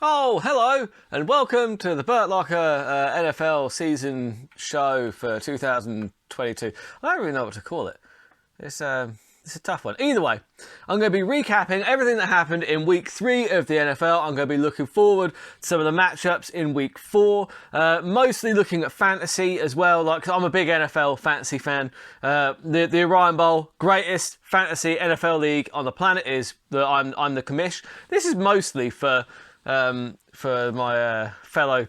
Oh, hello, and welcome to the Burt Locker NFL season show for 2022. I don't really know what to call it. It's a tough one. Either way, I'm going to be recapping everything that happened in week 3 of the NFL. I'm going to be looking forward to some of the matchups in week 4, mostly looking at fantasy as well. Like, 'cause I'm a big NFL fantasy fan. The Orion Bowl, greatest fantasy NFL league on the planet, is that I'm the commish. This is mostly for my fellow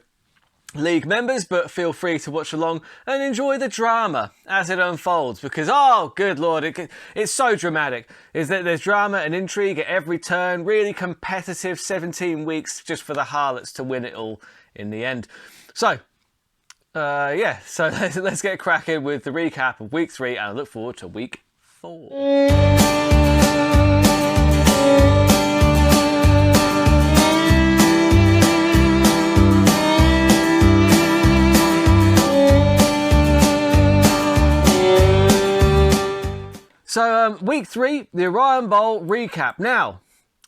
league members, but feel free to watch along and enjoy the drama as it unfolds, because oh good lord, it's so dramatic. Is that there's drama and intrigue at every turn, really competitive 17 weeks just for the Harlots to win it all in the end. So so let's get cracking with the recap of week 3, and I look forward to week 4. So, week 3, the Orion Bowl recap. Now,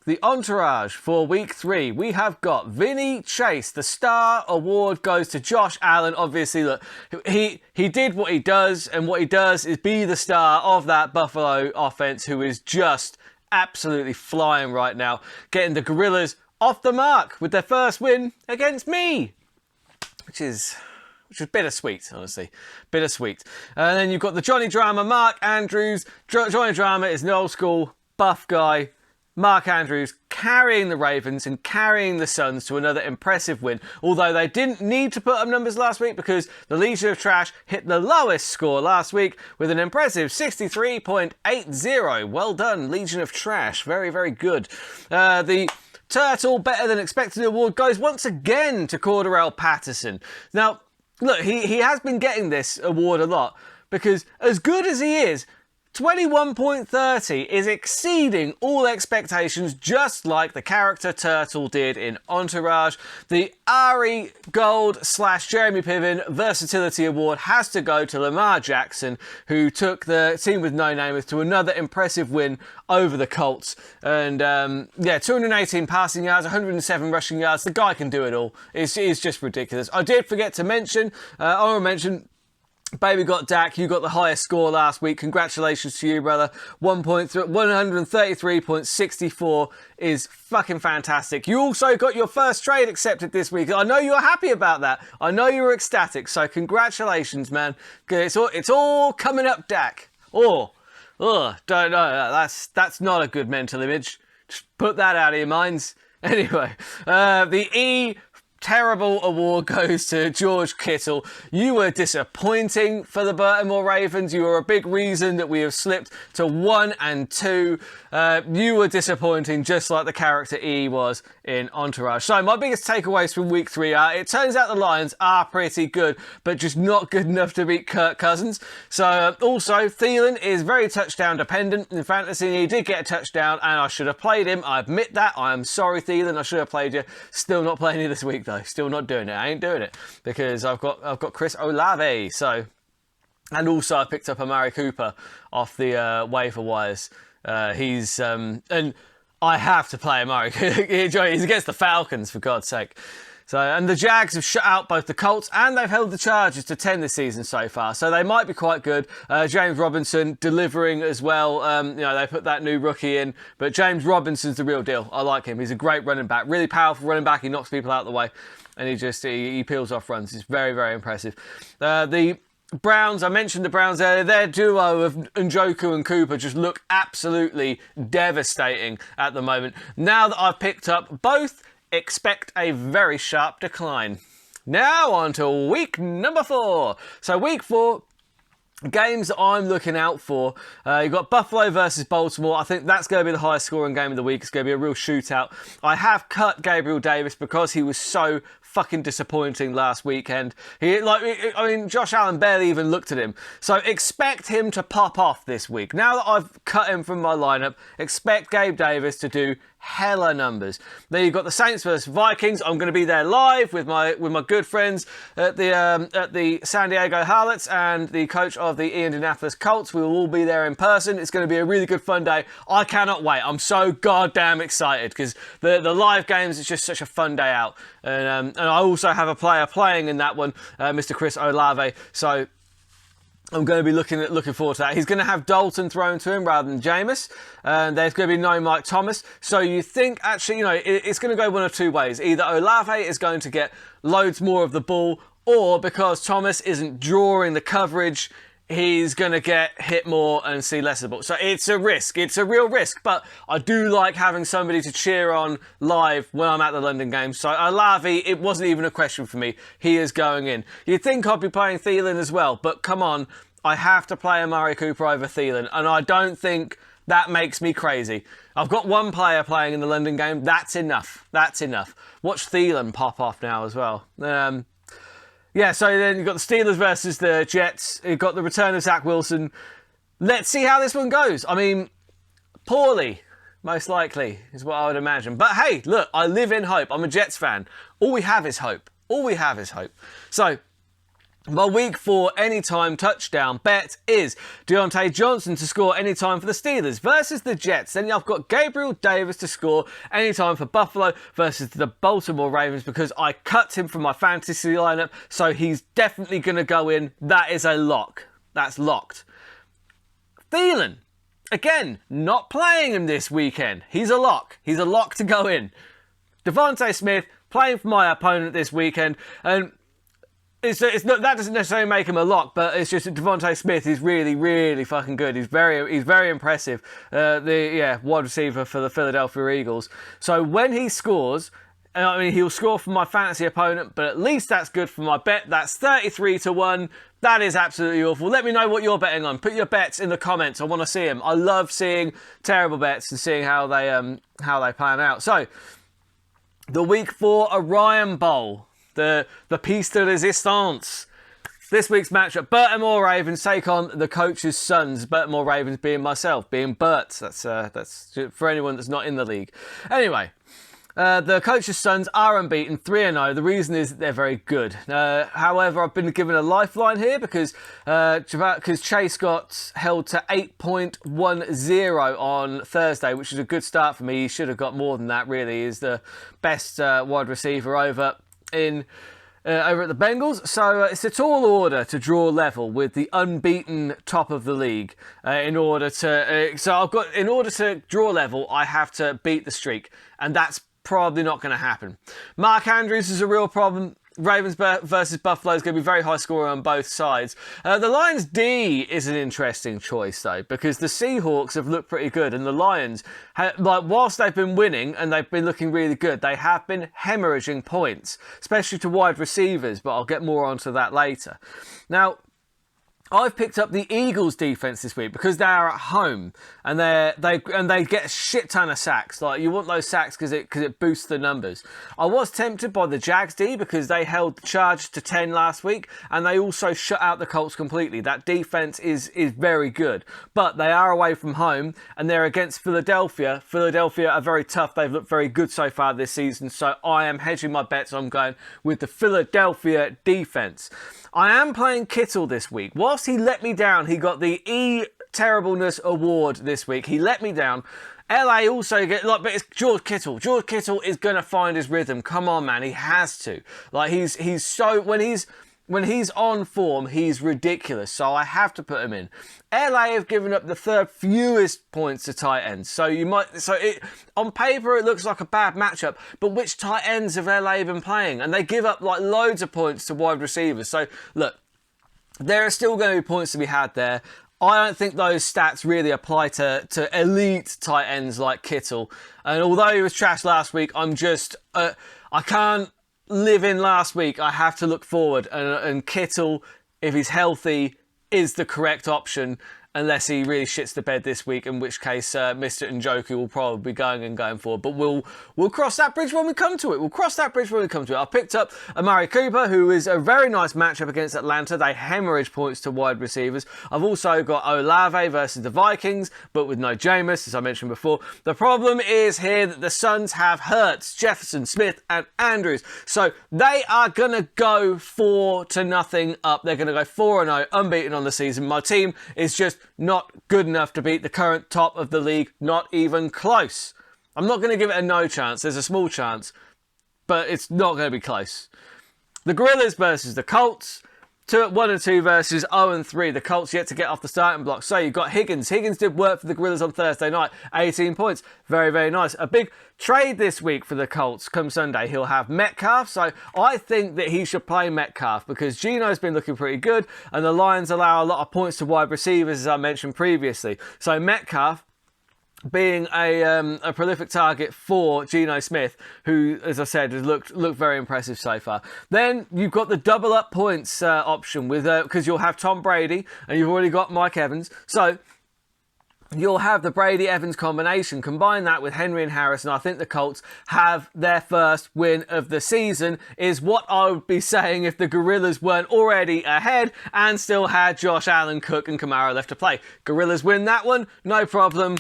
the entourage for week 3, we have got Vinny Chase. The Star Award goes to Josh Allen. Obviously, look, he did what he does, and what he does is be the star of that Buffalo offense, who is just absolutely flying right now, getting the Gorillas off the mark with their first win against me, which is bittersweet, honestly. Bittersweet. And then you've got the Johnny Drama, Mark Andrews. Johnny Drama is an old school buff guy. Mark Andrews carrying the Ravens and carrying the Suns to another impressive win. Although they didn't need to put up numbers last week, because the Legion of Trash hit the lowest score last week with an impressive 63.80. Well done, Legion of Trash. Very, very good. The Turtle Better Than Expected Award goes once again to Cordarrelle Patterson. Now, look, he has been getting this award a lot, because as good as he is, 21.30 is exceeding all expectations, just like the character Turtle did in Entourage. The Ari Gold / Jeremy Piven Versatility Award has to go to Lamar Jackson, who took the team with no namers to another impressive win over the Colts. And 218 passing yards, 107 rushing yards. The guy can do it all. It's just ridiculous. I did forget to mention, honorable mention, Baby got Dak, you got the highest score last week. Congratulations to you, brother. 133.64 is fucking fantastic. You also got your first trade accepted this week. I know you're happy about that. I know you were ecstatic. So congratulations, man. It's all coming up, Dak. Don't know. That's not a good mental image. Just put that out of your minds. Anyway, the Terrible award goes to George Kittle. You were disappointing for the Baltimore Ravens. You were a big reason that we have slipped to 1-2. You were disappointing, just like the character E was in Entourage. So my biggest takeaways from week 3 are, it turns out the Lions are pretty good, but just not good enough to beat Kirk Cousins. So also, Thielen is very touchdown dependent in fantasy. He did get a touchdown, and I should have played him. I admit that. I am sorry, Thielen. I should have played you. Still not playing you this week, though. Still not doing it. I ain't doing it, because I've got Chris Olave. So, and also I picked up Amari Cooper off the waiver wires. He's and I have to play Amari. He's against the Falcons, for God's sake. So, and the Jags have shut out both the Colts, and they've held the Chargers to 10 this season so far. So they might be quite good. James Robinson delivering as well. They put that new rookie in, but James Robinson's the real deal. I like him. He's a great running back, really powerful running back. He knocks people out of the way, and he peels off runs. He's very, very impressive. The Browns, I mentioned the Browns earlier. Their duo of Njoku and Cooper just look absolutely devastating at the moment. Now that I've picked up both, expect a very sharp decline. Now on to week number 4. So week 4, games that I'm looking out for. You've got Buffalo versus Baltimore. I think that's going to be the highest scoring game of the week. It's going to be a real shootout. I have cut Gabriel Davis because he was so fucking disappointing last weekend. Josh Allen barely even looked at him. So expect him to pop off this week. Now that I've cut him from my lineup, expect Gabe Davis to do hella numbers. Then you've got the Saints versus Vikings. I'm going to be there live with my good friends at the San Diego Harlots and the coach of the Indianapolis Colts. We will all be there in person. It's going to be a really good fun day. I cannot wait. I'm so goddamn excited because the live games is just such a fun day out. And I also have a player playing in that one, Mr. Chris Olave. So I'm going to be looking forward to that. He's going to have Dalton thrown to him rather than Jameis. And there's going to be no Mike Thomas. So you think, actually, it's going to go one of two ways. Either Olave is going to get loads more of the ball, or because Thomas isn't drawing the coverage, he's going to get hit more and see less of the ball. So it's a risk. It's a real risk. But I do like having somebody to cheer on live when I'm at the London game. So Olave, it wasn't even a question for me. He is going in. You'd think I'd be playing Thielen as well. But come on, I have to play Amari Cooper over Thielen. And I don't think that makes me crazy. I've got one player playing in the London game. That's enough. That's enough. Watch Thielen pop off now as well. Yeah, so then you've got the Steelers versus the Jets. You've got the return of Zach Wilson. Let's see how this one goes. I mean, poorly, most likely, is what I would imagine. But hey, look, I live in hope. I'm a Jets fan. All we have is hope. All we have is hope. So, my week 4 anytime touchdown bet is Deontay Johnson to score anytime for the Steelers versus the Jets. Then I've got Gabriel Davis to score anytime for Buffalo versus the Baltimore Ravens because I cut him from my fantasy lineup, so he's definitely going to go in. That is a lock. That's locked. Thielen, again, not playing him this weekend. He's a lock. He's a lock to go in. Devonte Smith playing for my opponent this weekend, and it's not, that doesn't necessarily make him a lock, but it's just that Devonte Smith is really, really fucking good. He's very impressive. Wide receiver for the Philadelphia Eagles. So when he scores, I mean, he'll score for my fantasy opponent, but at least that's good for my bet. That's 33-1. That is absolutely awful. Let me know what you're betting on. Put your bets in the comments. I want to see them. I love seeing terrible bets and seeing how they pan out. So the week 4 Orion Bowl. The piece de resistance. This week's matchup, Baltimore Ravens take on the coach's sons. Baltimore Ravens being myself, being Bert. That's for anyone that's not in the league. Anyway, the coach's sons are unbeaten, 3-0. The reason is that they're very good. However, I've been given a lifeline here because Chase got held to 8.10 on Thursday, which is a good start for me. He should have got more than that, really. He's the best wide receiver over at the Bengals. So it's a tall order to draw level with the unbeaten top of the league. In order to draw level, I have to beat the streak, and that's probably not going to happen. Mark Andrews is a real problem. Ravens versus Buffalo is going to be very high scoring on both sides. The Lions D is an interesting choice though, because the Seahawks have looked pretty good, and the Lions, whilst they've been winning and they've been looking really good, they have been hemorrhaging points, especially to wide receivers. But I'll get more onto that later. Now, I've picked up the Eagles defense this week because they are at home and they get a shit ton of sacks. Like, you want those sacks because it boosts the numbers. I was tempted by the Jags D because they held the Chargers to 10 last week, and they also shut out the Colts completely. That defense is very good, but they are away from home and they're against Philadelphia. Philadelphia are very tough. They've looked very good so far this season, so I am hedging my bets. I'm going with the Philadelphia defense. I am playing Kittle this week. Whilst he let me down, he got the E-Terribleness Award this week. He let me down. LA also but it's George Kittle. George Kittle is going to find his rhythm. Come on, man. He has to. He's so... When he's on form, he's ridiculous. So I have to put him in. LA have given up the third fewest points to tight ends. On paper, it looks like a bad matchup. But which tight ends have LA been playing? And they give up loads of points to wide receivers. So look, there are still going to be points to be had there. I don't think those stats really apply to elite tight ends like Kittle. And although he was trash last week, I'm just... I can't live in last week. I have to look forward, and Kittle, if he's healthy, is the correct option. unless he really shits the bed this week, in which case Mr. Njoku will probably be going forward. But we'll cross that bridge when we come to it. I picked up Amari Cooper, who is a very nice matchup against Atlanta. They hemorrhage points to wide receivers. I've also got Olave versus the Vikings, but with no Jameis, as I mentioned before. The problem is here that the Suns have Hurts, Jefferson, Smith, and Andrews. So they are going to go 4-0 up. They're going to go 4-0, unbeaten on the season. My team is just not good enough to beat the current top of the league, not even close. I'm not going to give it a no chance. There's a small chance, but it's not going to be close. The Gorillas versus the Colts. 1-2 versus 0-3. The Colts yet to get off the starting block. So you've got Higgins. Higgins did work for the Gorillas on Thursday night. 18 points. Very, very nice. A big trade this week for the Colts come Sunday. He'll have Metcalf. So I think that he should play Metcalf because Geno's been looking pretty good and the Lions allow a lot of points to wide receivers, as I mentioned previously. So Metcalf, being a prolific target for Geno Smith, who, as I said, has looked very impressive so far. Then you've got the double up points option with because you'll have Tom Brady and you've already got Mike Evans. So you'll have the Brady-Evans combination. Combine that with Henry and Harris, and I think the Colts have their first win of the season, is what I would be saying if the Gorillas weren't already ahead and still had Josh Allen, Cook, and Kamara left to play. Gorillas win that one, no problem.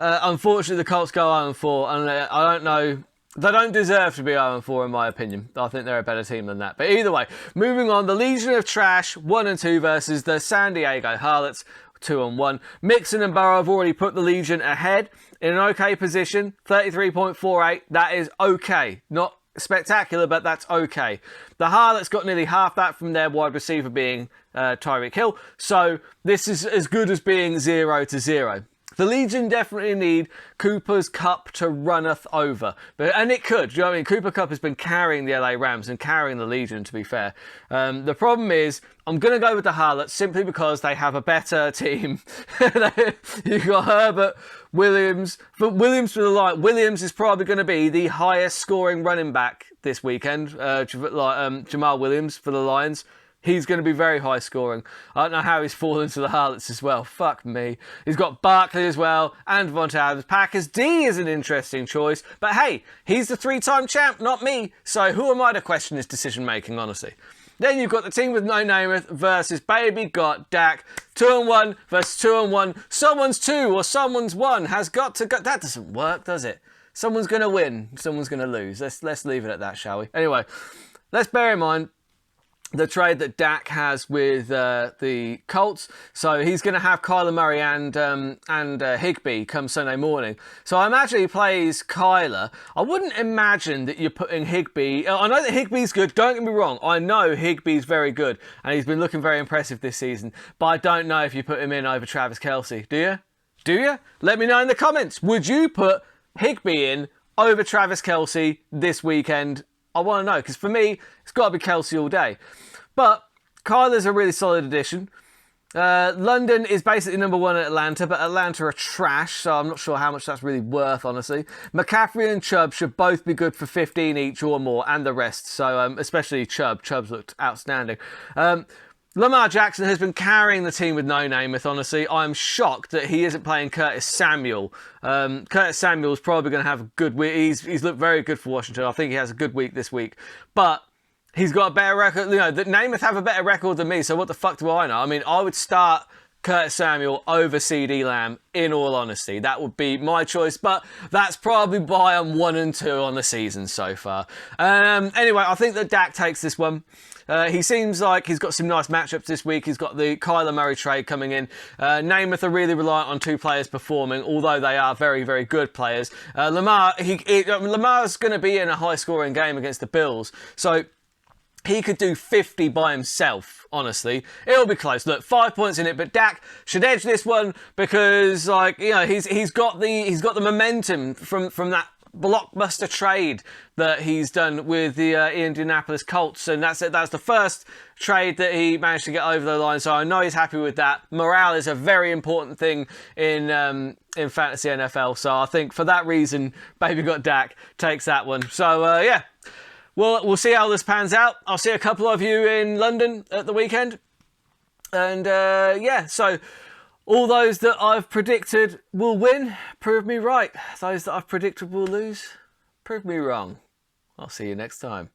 Unfortunately, the Colts go 0-4, and I don't know. They don't deserve to be 0-4, in my opinion. I think they're a better team than that. But either way, moving on, the Legion of Trash 1-2 versus the San Diego Harlots 2-1. Mixon and Burrow have already put the Legion ahead in an okay position, 33.48. That is okay. Not spectacular, but that's okay. The Harlots got nearly half that from their wide receiver being Tyreek Hill. So this is as good as being 0-0. The Legion definitely need Cooper's Cup to runneth over. And it could. Do you know what I mean? Cooper Cup has been carrying the LA Rams and carrying the Legion, to be fair. The problem is, I'm going to go with the Harlots simply because they have a better team. You've got Herbert, Williams. But Williams for the Lions. Williams is probably going to be the highest scoring running back this weekend. Jamal Williams for the Lions. He's going to be very high scoring. I don't know how he's fallen to the Harlots as well. Fuck me. He's got Barkley as well and Devonte Adams. Packers D is an interesting choice. But hey, he's the 3-time champ, not me. So who am I to question his decision making, honestly? Then you've got the team with no Namath versus Baby Got Dak. 2-1 versus 2-1. Someone's 2 or someone's 1 has got to go. That doesn't work, does it? Someone's going to win. Someone's going to lose. Let's leave it at that, shall we? Anyway, let's bear in mind the trade that Dak has with the Colts. So he's going to have Kyler Murray and Higbee come Sunday morning. So I imagine he plays Kyler. I wouldn't imagine that you're putting Higbee. I know that Higbee's good. Don't get me wrong. I know Higbee's very good. And he's been looking very impressive this season. But I don't know if you put him in over Travis Kelce. Do you? Do you? Let me know in the comments. Would you put Higbee in over Travis Kelce this weekend? I want to know, because for me, it's got to be Kelce all day. But Kyler's a really solid addition. London is basically number 1 at Atlanta, but Atlanta are trash, so I'm not sure how much that's really worth, honestly. McCaffrey and Chubb should both be good for 15 each or more, and the rest. So especially Chubb. Chubb's looked outstanding. Lamar Jackson has been carrying the team with no Namath, honestly. I'm shocked that he isn't playing Curtis Samuel. Curtis Samuel's probably going to have a good week. He's looked very good for Washington. I think he has a good week this week. But he's got a better record. You know, that Namath have a better record than me, so what the fuck do I know? I mean, I would start Curtis Samuel over CeeDee Lamb, in all honesty. That would be my choice, but that's probably why I'm 1-2 on the season so far. Anyway, I think that Dak takes this one. He seems like he's got some nice matchups this week. He's got the Kyler Murray trade coming in. Namath are really reliant on 2 players performing, although they are very, very good players. Lamar's going to be in a high-scoring game against the Bills, so he could do 50 by himself, honestly. It'll be close. Look, 5 points in it, but Dak should edge this one because, like, you know, he's got the momentum from that blockbuster trade that he's done with the Indianapolis Colts, and that's it. That's the first trade that he managed to get over the line, so I know he's happy with that. Morale is a very important thing in fantasy NFL, so I think for that reason, Baby Got Dak takes that one. So yeah, we'll see how this pans out. I'll see a couple of you in London at the weekend, and yeah, so All those that I've predicted will win, prove me right. Those that I've predicted will lose, prove me wrong. I'll see you next time.